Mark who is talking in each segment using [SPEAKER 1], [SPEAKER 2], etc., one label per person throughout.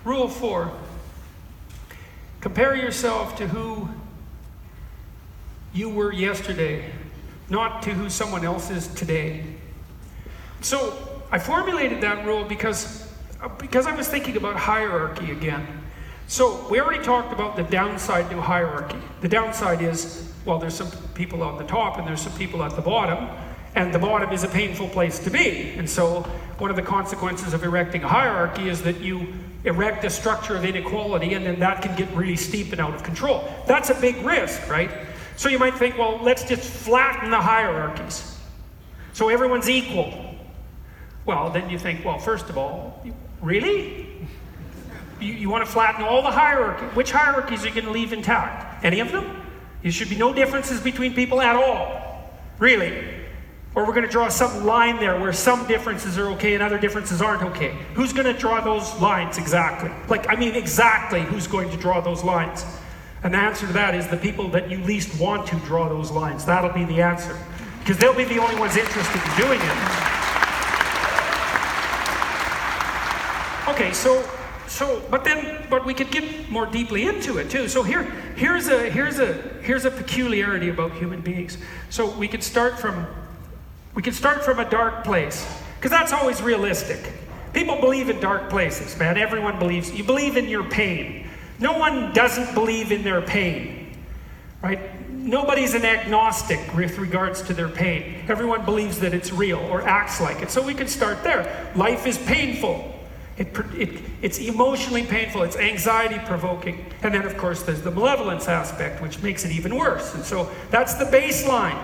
[SPEAKER 1] Rule 4. Compare yourself to who you were yesterday, not to who someone else is today. So I formulated that rule because I was thinking about hierarchy again. So we already talked about the downside to hierarchy. The downside is, well, there's some people on the top and there's some people at the bottom, and the bottom is a painful place to be. And so one of the consequences of erecting a hierarchy is that you erect a structure of inequality, and then that can get really steep and out of control. That's a big risk, right? So you might think, well, let's just flatten the hierarchies so everyone's equal. Well, then you think, well, first of all, really? You want to flatten all the hierarchy? Which hierarchies are you going to leave intact? Any of them? There should be no differences between people at all. Really? Or we're going to draw some line there where some differences are okay and other differences aren't okay. Who's going to draw those lines exactly? Exactly who's going to draw those lines? And the answer to that is the people that you least want to draw those lines. That'll be the answer. Because they'll be the only ones interested in doing it. Okay, but we could get more deeply into it too. So here's a peculiarity about human beings. So we could start from a dark place, because that's always realistic. People believe in dark places, man. Everyone believes. You believe in your pain. No one doesn't believe in their pain, right? Nobody's an agnostic with regards to their pain. Everyone believes that it's real or acts like it. So we can start there. Life is painful. It's emotionally painful, it's anxiety provoking. And then of course there's the malevolence aspect, which makes it even worse. And so that's the baseline.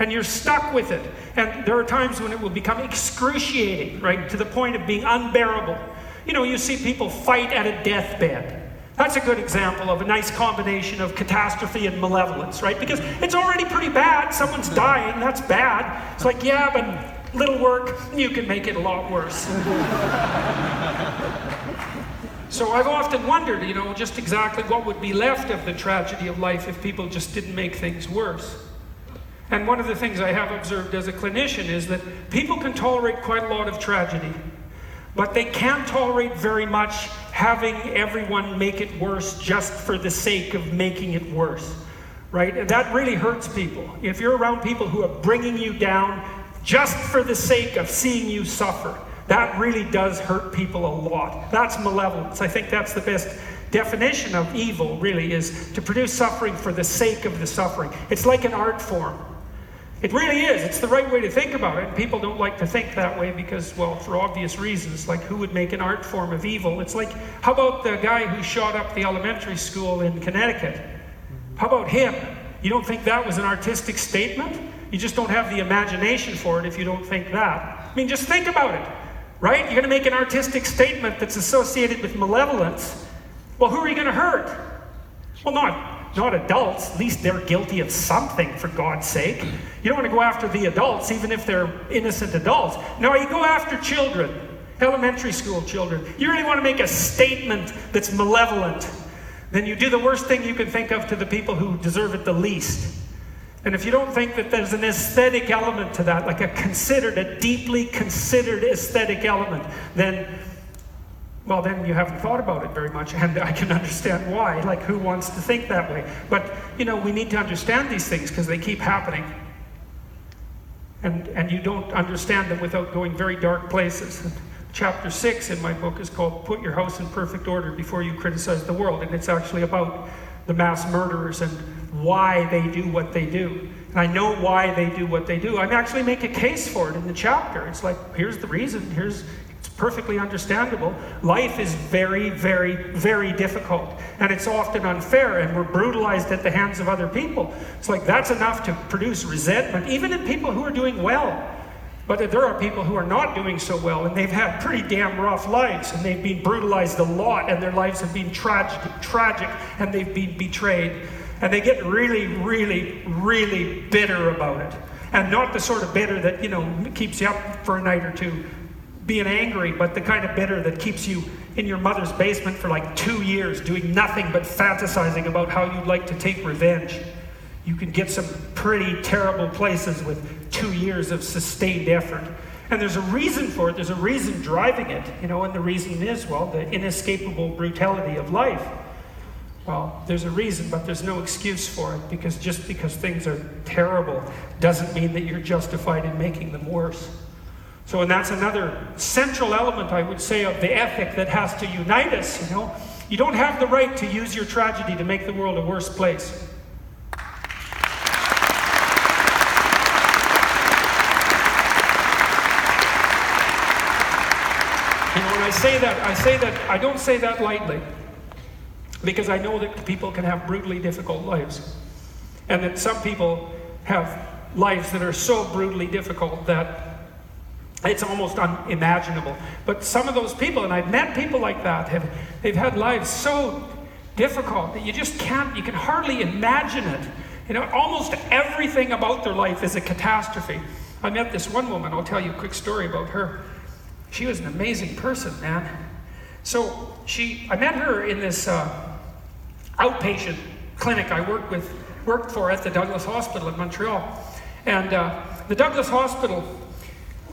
[SPEAKER 1] And you're stuck with it. And there are times when it will become excruciating, right? To the point of being unbearable. You know, you see people fight at a deathbed. That's a good example of a nice combination of catastrophe and malevolence, right? Because it's already pretty bad. Someone's dying, that's bad. It's like, yeah, but little work, you can make it a lot worse. So I've often wondered, just exactly what would be left of the tragedy of life if people just didn't make things worse. And one of the things I have observed as a clinician is that people can tolerate quite a lot of tragedy, but they can't tolerate very much having everyone make it worse just for the sake of making it worse, right? And that really hurts people. If you're around people who are bringing you down just for the sake of seeing you suffer, that really does hurt people a lot. That's malevolence. I think that's the best definition of evil, really, is to produce suffering for the sake of the suffering. It's like an art form. It really is. It's the right way to think about it. People don't like to think that way because, well, for obvious reasons, like who would make an art form of evil? It's like, how about the guy who shot up the elementary school in Connecticut? How about him? You don't think that was an artistic statement? You just don't have the imagination for it if you don't think that. I mean, just think about it, right? You're going to make an artistic statement that's associated with malevolence. Well, who are you going to hurt? Well, not adults. At least they're guilty of something, for God's sake. You don't want to go after the adults, even if they're innocent adults. No, you go after children, elementary school children. You really want to make a statement that's malevolent. Then you do the worst thing you can think of to the people who deserve it the least. And if you don't think that there's an aesthetic element to that, like a deeply considered aesthetic element, then you haven't thought about it very much, and I can understand why. Like, who wants to think that way? But, we need to understand these things because they keep happening. And you don't understand them without going very dark places. And chapter 6 in my book is called Put Your House in Perfect Order Before You Criticize the World, and it's actually about the mass murderers and why they do what they do. And I know why they do what they do. I actually make a case for it in the chapter. It's like, here's the reason. It's perfectly understandable. Life is very, very, very difficult. And it's often unfair, and we're brutalized at the hands of other people. It's like, that's enough to produce resentment, even in people who are doing well. But there are people who are not doing so well, and they've had pretty damn rough lives, and they've been brutalized a lot, and their lives have been tragic, and they've been betrayed. And they get really, really, really bitter about it. And not the sort of bitter that, keeps you up for a night or two being angry, but the kind of bitter that keeps you in your mother's basement for like 2 years doing nothing but fantasizing about how you'd like to take revenge. You can get some pretty terrible places with 2 years of sustained effort. And there's a reason for it. There's a reason driving it, you know, and the reason is, well, the inescapable brutality of life. Well, there's a reason, but there's no excuse for it, because just because things are terrible doesn't mean that you're justified in making them worse. So, and that's another central element, I would say, of the ethic that has to unite us, you know. You don't have the right to use your tragedy to make the world a worse place. You know, when I say that, I don't say that lightly, because I know that people can have brutally difficult lives, and that some people have lives that are so brutally difficult that it's almost unimaginable. But some of those people, and I've met people like that, they've had lives so difficult that you just can't, you can hardly imagine it. You know, almost everything about their life is a catastrophe. I met this one woman, I'll tell you a quick story about her. She was an amazing person, man. So I met her in this outpatient clinic I worked for at the Douglas Hospital in Montreal. And the Douglas Hospital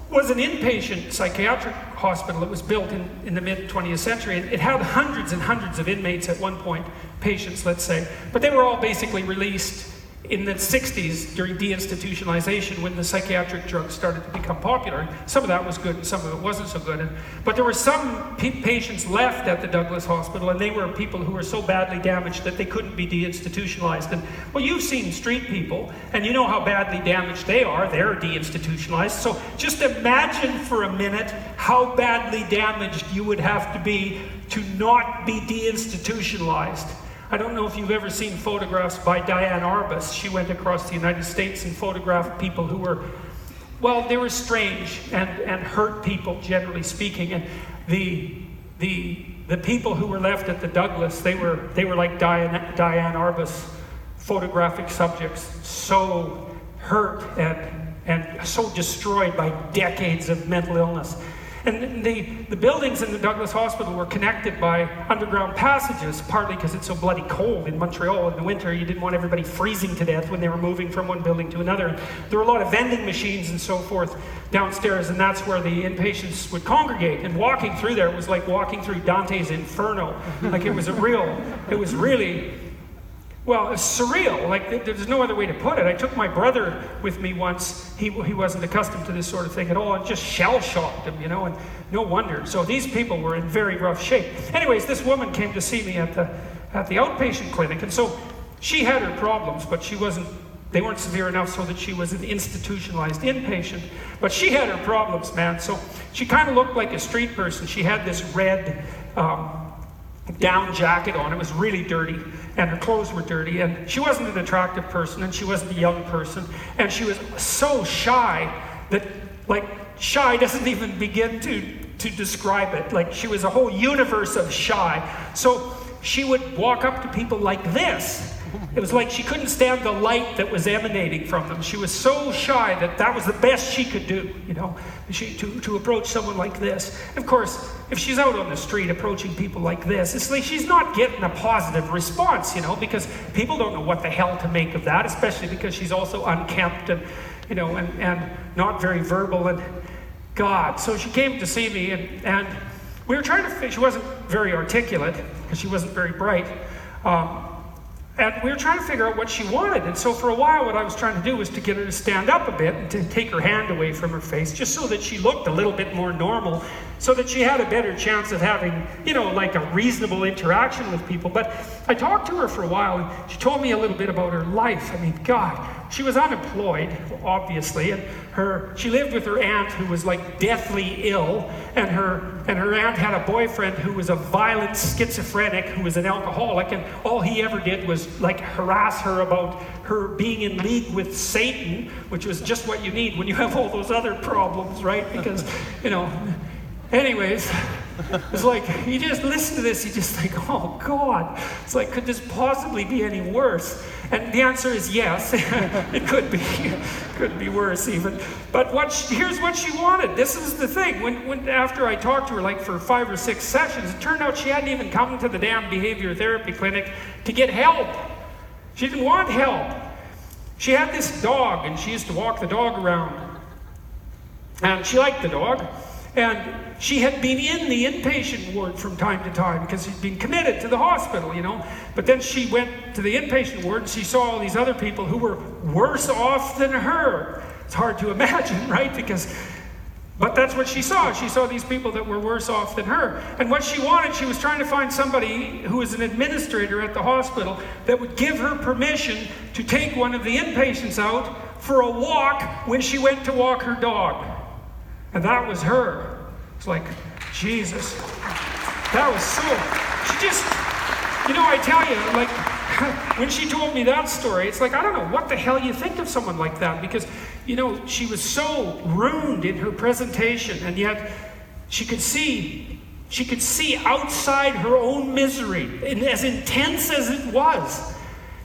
[SPEAKER 1] was an inpatient psychiatric hospital. It was built in the mid-20th century. It had hundreds and hundreds of inmates at one point, patients, let's say. But they were all basically released in the 60s during deinstitutionalization, when the psychiatric drugs started to become popular. Some of that was good and some of it wasn't so good. But there were some patients left at the Douglas Hospital, and they were people who were so badly damaged that they couldn't be deinstitutionalized. And well, you've seen street people, and you know how badly damaged they are. They're deinstitutionalized. So just imagine for a minute how badly damaged you would have to be to not be deinstitutionalized. I don't know if you've ever seen photographs by Diane Arbus. She went across the United States and photographed people who were, well, they were strange and hurt people, generally speaking. And the people who were left at the Douglas, they were like Diane Arbus photographic subjects, so hurt and so destroyed by decades of mental illness. And the buildings in the Douglas Hospital were connected by underground passages, partly because it's so bloody cold in Montreal in the winter. You didn't want everybody freezing to death when they were moving from one building to another. And there were a lot of vending machines and so forth downstairs, and that's where the inpatients would congregate. And walking through there was like walking through Dante's Inferno. Like it was really, well, it's surreal. Like, there's no other way to put it. I took my brother with me once. He wasn't accustomed to this sort of thing at all, and just shell-shocked him, you know, and no wonder. So these people were in very rough shape. Anyways, this woman came to see me at the outpatient clinic, and so she had her problems, but they weren't severe enough so that she was an institutionalized inpatient. But she had her problems, man. So she kind of looked like a street person. She had this red down jacket on. It was really dirty, and her clothes were dirty, and she wasn't an attractive person, and she wasn't a young person, and she was so shy that, like, shy doesn't even begin to describe it. Like, she was a whole universe of shy. So she would walk up to people like this. It was like she couldn't stand the light that was emanating from them. She was so shy that was the best she could do, you know, to approach someone like this. Of course, if she's out on the street approaching people like this, it's like she's not getting a positive response, you know, because people don't know what the hell to make of that, especially because she's also unkempt and, you know, and not very verbal. And God, so she came to see me, and we were trying to, she wasn't very articulate because she wasn't very bright. And we were trying to figure out what she wanted. And so for a while, what I was trying to do was to get her to stand up a bit and to take her hand away from her face, just so that she looked a little bit more normal, so that she had a better chance of having, you know, like a reasonable interaction with people. But I talked to her for a while, and she told me a little bit about her life. I mean, God, she was unemployed, obviously, and she lived with her aunt, who was like deathly ill, and her aunt had a boyfriend who was a violent schizophrenic, who was an alcoholic, and all he ever did was like harass her about her being in league with Satan, which was just what you need when you have all those other problems, right? Because, you know, anyways, it's like, you just listen to this, you just think, oh God, it's like, could this possibly be any worse? And the answer is yes, it could be worse even. But here's what she wanted. This is the thing. When after I talked to her, like for 5 or 6 sessions, it turned out she hadn't even come to the damn behavior therapy clinic to get help. She didn't want help. She had this dog, and she used to walk the dog around. And she liked the dog. And she had been in the inpatient ward from time to time because she'd been committed to the hospital, you know. But then she went to the inpatient ward and she saw all these other people who were worse off than her. It's hard to imagine, right? But that's what she saw. She saw these people that were worse off than her. And what she wanted, she was trying to find somebody who was an administrator at the hospital that would give her permission to take one of the inpatients out for a walk when she went to walk her dog. And that was her. It's like, Jesus. That was so... She just... You know, I tell you, like, when she told me that story, it's like, I don't know what the hell you think of someone like that, because, you know, she was so ruined in her presentation, and yet she could see outside her own misery, and as intense as it was,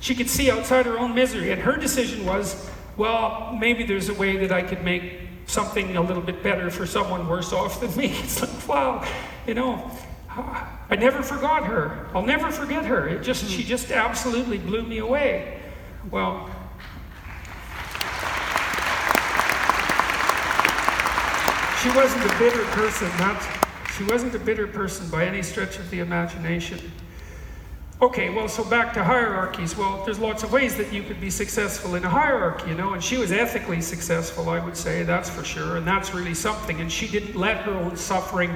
[SPEAKER 1] she could see outside her own misery, and her decision was, well, maybe there's a way that I could make something a little bit better for someone worse off than me. It's like, wow, you know, I never forgot her. I'll never forget her. She just absolutely blew me away. Well, she wasn't a bitter person. She wasn't a bitter person by any stretch of the imagination. Okay, well, so back to hierarchies. Well, there's lots of ways that you could be successful in a hierarchy, you know, and she was ethically successful, I would say, that's for sure, and that's really something. And she didn't let her own suffering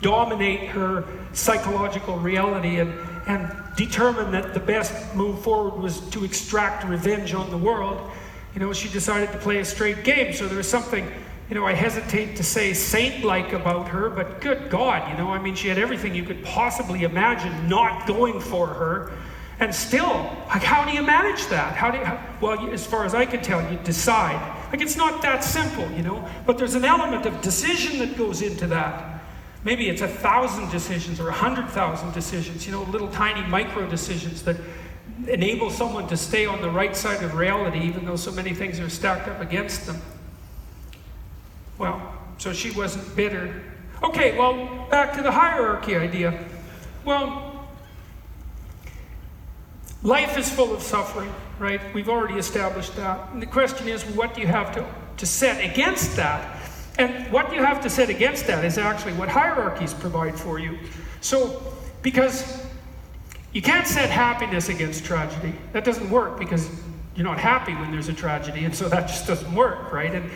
[SPEAKER 1] dominate her psychological reality and determine that the best move forward was to extract revenge on the world. You know, she decided to play a straight game, so there was something, you know, I hesitate to say saint-like about her, but good God, you know, I mean, she had everything you could possibly imagine not going for her, and still, like, how do you manage that? Well, as far as I can tell, you decide. Like, it's not that simple, you know, but there's an element of decision that goes into that. Maybe it's 1,000 decisions or 100,000 decisions, you know, little tiny micro decisions that enable someone to stay on the right side of reality, even though so many things are stacked up against them. Well, so she wasn't bitter. Okay, well, back to the hierarchy idea. Well, life is full of suffering, right? We've already established that. And the question is, what do you have to set against that? And what you have to set against that is actually what hierarchies provide for you. So, because you can't set happiness against tragedy. That doesn't work because you're not happy when there's a tragedy, and so that just doesn't work, right? And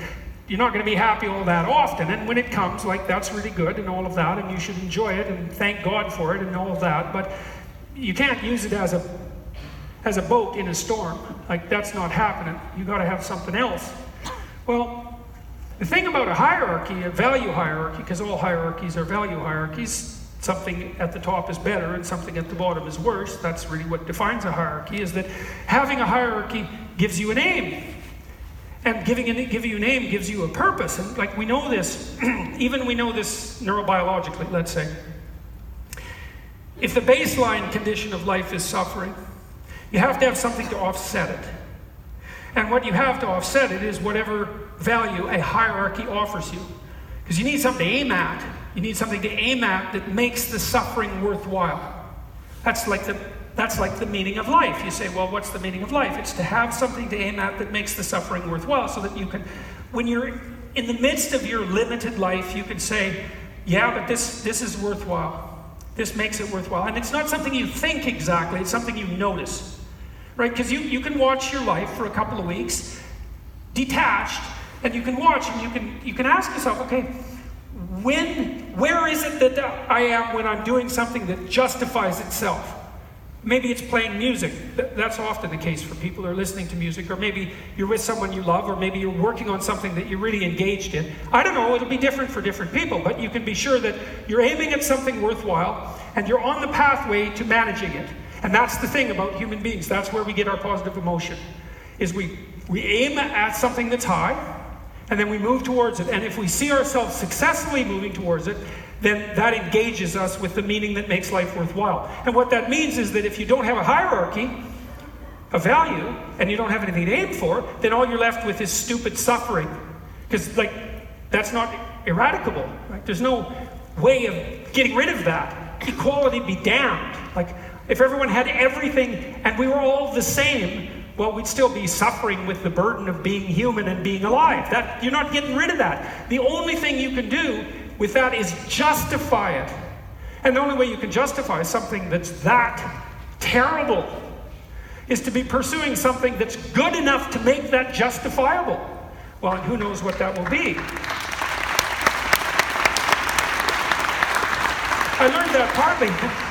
[SPEAKER 1] you're not going to be happy all that often, and when it comes, like, that's really good and all of that, and you should enjoy it and thank God for it and all of that, but you can't use it as a boat in a storm. Like, that's not happening. You got to have something else. Well, the thing about a hierarchy, a value hierarchy, because all hierarchies are value hierarchies, something at the top is better and something at the bottom is worse. That's really what defines a hierarchy, is that having a hierarchy gives you an aim. And giving you an aim gives you a purpose. And like, we know this, even we know this neurobiologically, let's say. If the baseline condition of life is suffering, you have to have something to offset it. And what you have to offset it is whatever value a hierarchy offers you. Because you need something to aim at. You need something to aim at that makes the suffering worthwhile. That's like the meaning of life. You say, well, what's the meaning of life? It's to have something to aim at that makes the suffering worthwhile, so that you can, when you're in the midst of your limited life, you can say, yeah, but this is worthwhile. This makes it worthwhile. And it's not something you think exactly, it's something you notice. Right? Because you can watch your life for a couple of weeks, detached, and you can watch and you can ask yourself, okay, where is it that I am when I'm doing something that justifies itself? Maybe it's playing music. That's often the case for people who are listening to music, or maybe you're with someone you love, or maybe you're working on something that you're really engaged in. I don't know, it'll be different for different people, but you can be sure that you're aiming at something worthwhile, and you're on the pathway to managing it. And that's the thing about human beings. That's where we get our positive emotion, is we aim at something that's high, and then we move towards it. And if we see ourselves successfully moving towards it, then that engages us with the meaning that makes life worthwhile. And what that means is that if you don't have a hierarchy, a value, and you don't have anything to aim for, then all you're left with is stupid suffering. Because, like, that's not eradicable. Right? There's no way of getting rid of that. Equality be damned. Like, if everyone had everything and we were all the same, well, we'd still be suffering with the burden of being human and being alive. You're not getting rid of that. The only thing you can do with that is justify it. And the only way you can justify something that's that terrible is to be pursuing something that's good enough to make that justifiable. Well, and who knows what that will be. I learned that partly,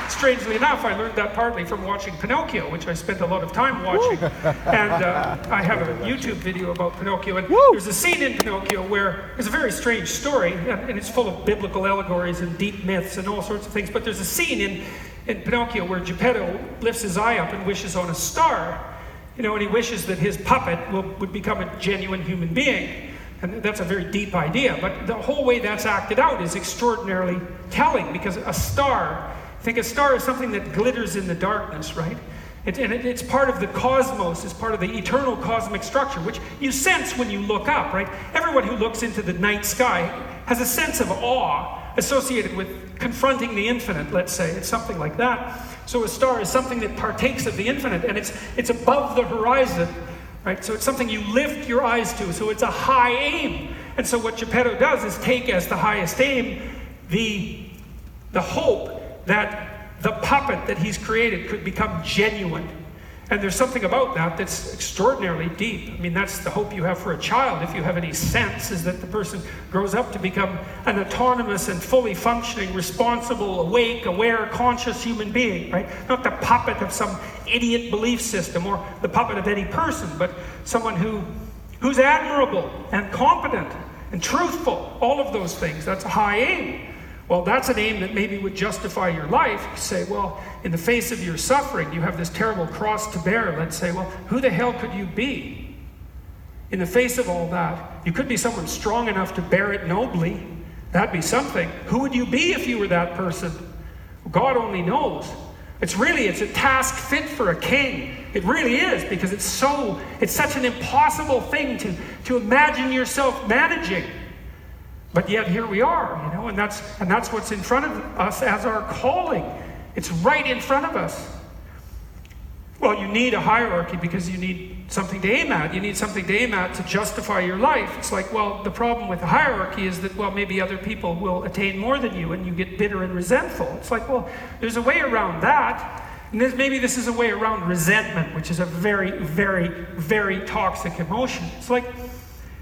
[SPEAKER 1] strangely enough, I learned that partly from watching Pinocchio, which I spent a lot of time watching. And I have a YouTube video about Pinocchio. And there's a scene in Pinocchio where it's a very strange story, and it's full of biblical allegories and deep myths and all sorts of things. But there's a scene in Pinocchio where Geppetto lifts his eye up and wishes on a star. You know, and he wishes that his puppet would become a genuine human being. And that's a very deep idea, but the whole way that's acted out is extraordinarily telling, because a star, I think a star is something that glitters in the darkness, right? It's part of the cosmos, it's part of the eternal cosmic structure, which you sense when you look up, right? Everyone who looks into the night sky has a sense of awe associated with confronting the infinite, let's say. It's something like that. So a star is something that partakes of the infinite, and it's above the horizon. Right? So it's something you lift your eyes to, so it's a high aim. And so what Geppetto does is take as the highest aim the hope that the puppet that he's created could become genuine. And there's something about that that's extraordinarily deep. I mean, that's the hope you have for a child, if you have any sense, is that the person grows up to become an autonomous and fully functioning, responsible, awake, aware, conscious human being, right? Not the puppet of some idiot belief system or the puppet of any person, but someone who's admirable and competent and truthful. All of those things. That's a high aim. Well, that's an aim that maybe would justify your life. You say, well, in the face of your suffering, you have this terrible cross to bear. Let's say, well, who the hell could you be? In the face of all that, you could be someone strong enough to bear it nobly. That'd be something. Who would you be if you were that person? Well, God only knows. It's a task fit for a king. It really is, because it's such an impossible thing to imagine yourself managing. But yet here we are, you know, and that's what's in front of us as our calling. It's right in front of us. Well, you need a hierarchy because you need something to aim at. You need something to aim at to justify your life. It's like, well, the problem with the hierarchy is that, well, maybe other people will attain more than you and you get bitter and resentful. It's like, well, there's a way around that. And maybe this is a way around resentment, which is a very, very, very toxic emotion. It's like,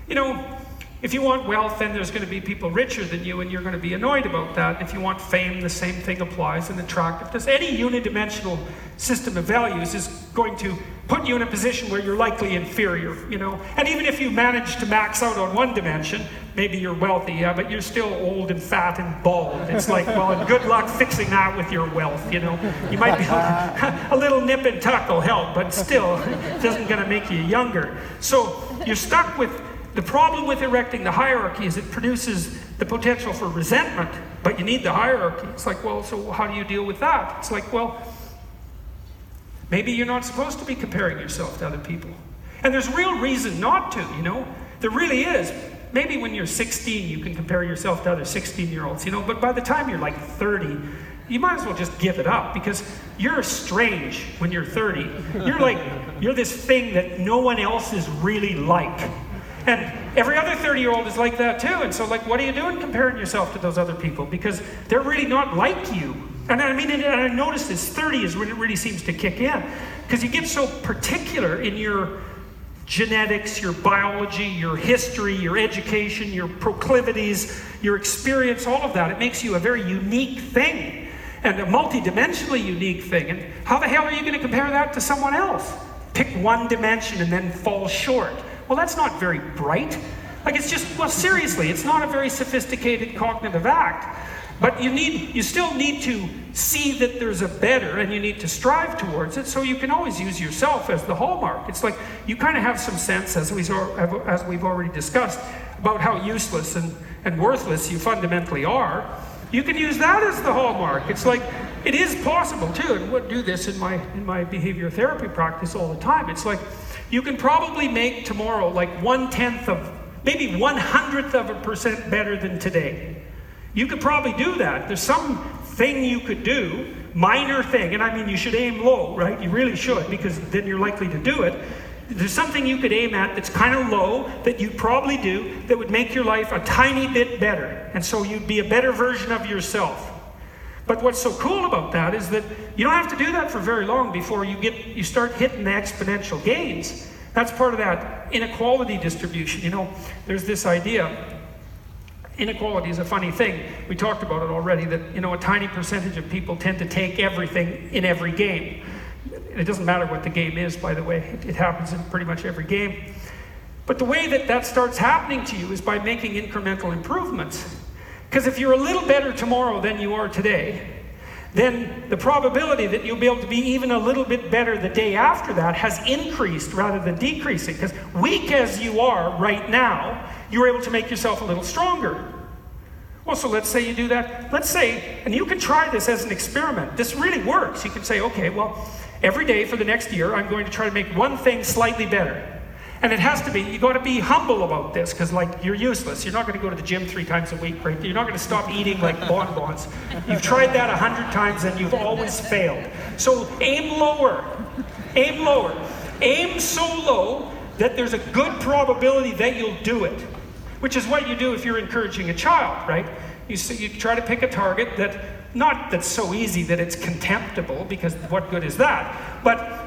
[SPEAKER 1] you know, if you want wealth, then there's going to be people richer than you, and you're going to be annoyed about that. If you want fame, the same thing applies, and attractiveness. Any unidimensional system of values is going to put you in a position where you're likely inferior, you know. And even if you manage to max out on one dimension, maybe you're wealthy, yeah, but you're still old and fat and bald. It's like, well, and good luck fixing that with your wealth, you know. You might be a little nip and tuck will help, but still, it isn't going to make you younger. So you're stuck with. The problem with erecting the hierarchy is it produces the potential for resentment, but you need the hierarchy. It's like, well, so how do you deal with that? It's like, well, maybe you're not supposed to be comparing yourself to other people. And there's real reason not to, you know. There really is. Maybe when you're 16, you can compare yourself to other 16-year-olds, you know, but by the time you're like 30, you might as well just give it up, because you're strange when you're 30. You're this thing that no one else is really like. And every other 30-year-old is like that too. And so, like, what are you doing comparing yourself to those other people? Because they're really not like you. And I mean, and I noticed this, 30 is when it really seems to kick in. Because you get so particular in your genetics, your biology, your history, your education, your proclivities, your experience, all of that. It makes you a very unique thing. And a multidimensionally unique thing. And how the hell are you going to compare that to someone else? Pick one dimension and then fall short. Well, that's not very bright. Like, it's just, well, seriously, it's not a very sophisticated cognitive act. But you still need to see that there's a better, and you need to strive towards it, so you can always use yourself as the hallmark. It's like, you kind of have some sense, as we've already discussed, about how useless and worthless you fundamentally are. You can use that as the hallmark. It's like, it is possible too, and I do this in my behavior therapy practice all the time. It's like, you can probably make tomorrow like 1/10 of, maybe 1/100th of a percent better than today. You could probably do that. There's some thing you could do, minor thing, and I mean, you should aim low, right? You really should, because then you're likely to do it. There's something you could aim at that's kind of low, that you'd probably do, that would make your life a tiny bit better. And so you'd be a better version of yourself. But what's so cool about that is that you don't have to do that for very long before you start hitting the exponential gains. That's part of that inequality distribution. You know, there's this idea. Inequality is a funny thing. We talked about it already, that, you know, a tiny percentage of people tend to take everything in every game. It doesn't matter what the game is, by the way. It happens in pretty much every game. But the way that that starts happening to you is by making incremental improvements. Because if you're a little better tomorrow than you are today, then the probability that you'll be able to be even a little bit better the day after that has increased rather than decreasing. Because weak as you are right now, you're able to make yourself a little stronger. Well, so let's say you do that. Let's say, and you can try this as an experiment. This really works. You can say, okay, well, every day for the next year, I'm going to try to make one thing slightly better. And it has to be, you got to be humble about this, because like, you're useless. You're not going to go to the gym 3 times a week, right? You're not going to stop eating like bonbons. You've tried that 100 times and you've always failed. So aim lower. Aim lower. Aim so low that there's a good probability that you'll do it. Which is what you do if you're encouraging a child, right? You try to pick a target that's so easy that it's contemptible, because what good is that? But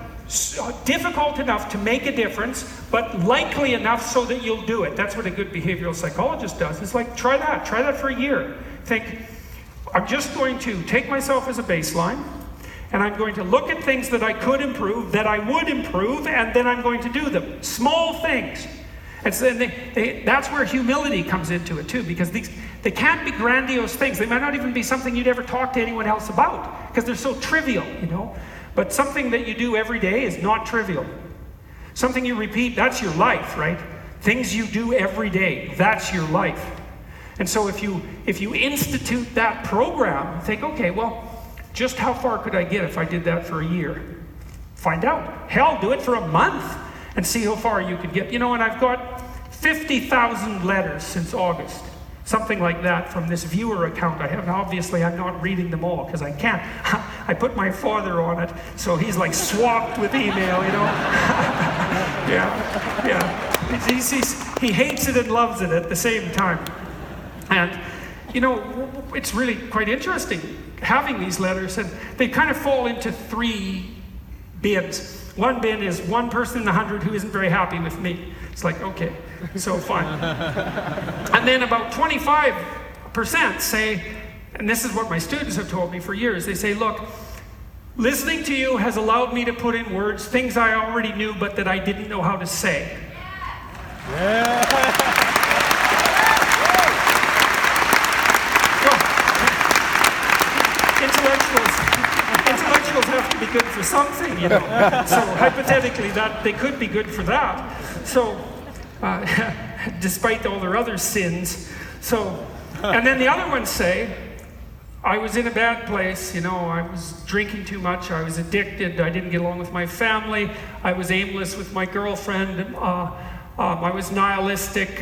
[SPEAKER 1] difficult enough to make a difference, but likely enough so that you'll do it. That's what a good behavioral psychologist does. It's like, try that for a year. Think, I'm just going to take myself as a baseline, and I'm going to look at things that I could improve, that I would improve, and then I'm going to do them. Small things. And so that's where humility comes into it too, because they can't be grandiose things. They might not even be something you'd ever talk to anyone else about, because they're so trivial, you know. But something that you do every day is not trivial. Something you repeat, that's your life, right? Things you do every day, that's your life. And so if you institute that program, think, okay, well, just how far could I get if I did that for a year? Find out. Hell, do it for a month and see how far you could get. You know, and I've got 50,000 letters since August. Something like that from this viewer account I have. And obviously, I'm not reading them all because I can't. I put my father on it, so he's like swamped with email, you know. yeah. He hates it and loves it at the same time. And, you know, it's really quite interesting having these letters, and they kind of fall into 3 bins. One bin is one person in 100 who isn't very happy with me. It's like, okay, so fine. And then about 25% say, and this is what my students have told me for years, they say, look, listening to you has allowed me to put in words things I already knew but that I didn't know how to say. Intellectuals have to be good for something, you know. So hypothetically, that they could be good for that. So, despite all their other sins. So, and then the other ones say, I was in a bad place, you know, I was drinking too much, I was addicted, I didn't get along with my family, I was aimless with my girlfriend, I was nihilistic,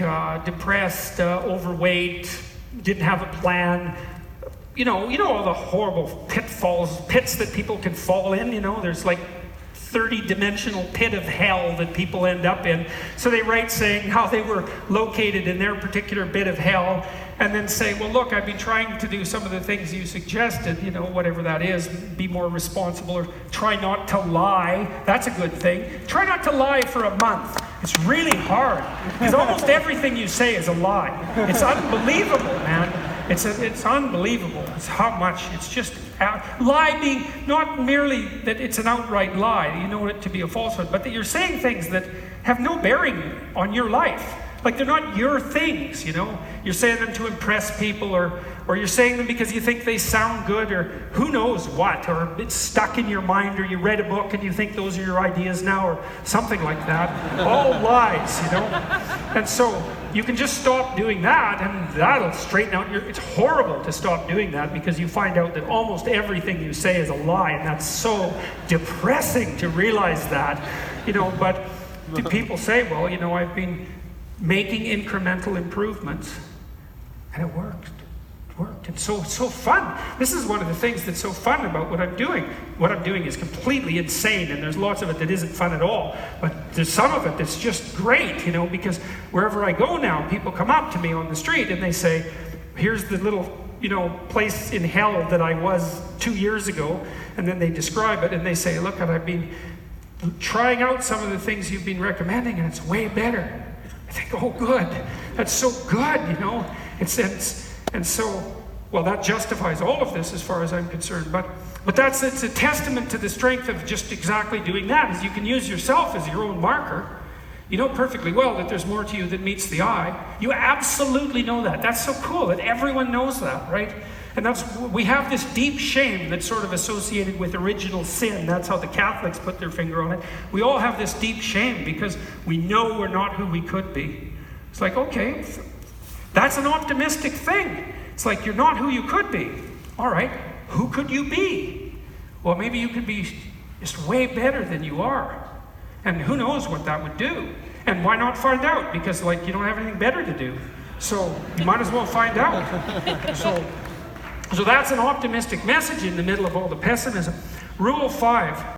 [SPEAKER 1] depressed, overweight, didn't have a plan. You know all the horrible pits that people can fall in, you know, there's like 30-dimensional pit of hell that people end up in. So they write saying how they were located in their particular bit of hell, and then say, well, look, I've been trying to do some of the things you suggested, you know, whatever that is, be more responsible, or try not to lie. That's a good thing. Try not to lie for a month. It's really hard, because almost everything you say is a lie. It's unbelievable, man. It's unbelievable. It's how much. It's just lie being not merely that it's an outright lie, you know it to be a falsehood, but that you're saying things that have no bearing on your life. Like they're not your things, you know. You're saying them to impress people, or you're saying them because you think they sound good, or who knows what, or it's stuck in your mind, or you read a book and you think those are your ideas now, or something like that. All lies, you know. And so you can just stop doing that, and that'll straighten out your... It's horrible to stop doing that, because you find out that almost everything you say is a lie, and that's so depressing to realize that, you know. But do people say, well, you know, I've been making incremental improvements, and it worked. worked. And so it's so fun. This is one of the things that's so fun about what I'm doing. What I'm doing is completely insane, and there's lots of it that isn't fun at all. But there's some of it that's just great, you know, because wherever I go now, people come up to me on the street and they say, here's the little, you know, place in hell that I was 2 years ago. And then they describe it and they say, look, I've been trying out some of the things you've been recommending and it's way better. I think, oh, good. That's so good, you know. And so, well, that justifies all of this as far as I'm concerned. But it's a testament to the strength of just exactly doing that, is you can use yourself as your own marker. You know perfectly well that there's more to you than meets the eye. You absolutely know that. That's so cool that everyone knows that, right? And we have this deep shame that's sort of associated with original sin. That's how the Catholics put their finger on it. We all have this deep shame because we know we're not who we could be. It's like, okay, that's an optimistic thing. It's like, you're not who you could be. All right, who could you be? Well, maybe you could be just way better than you are. And who knows what that would do. And why not find out? Because, like, you don't have anything better to do. So you might as well find out. So that's an optimistic message in the middle of all the pessimism. Rule 5.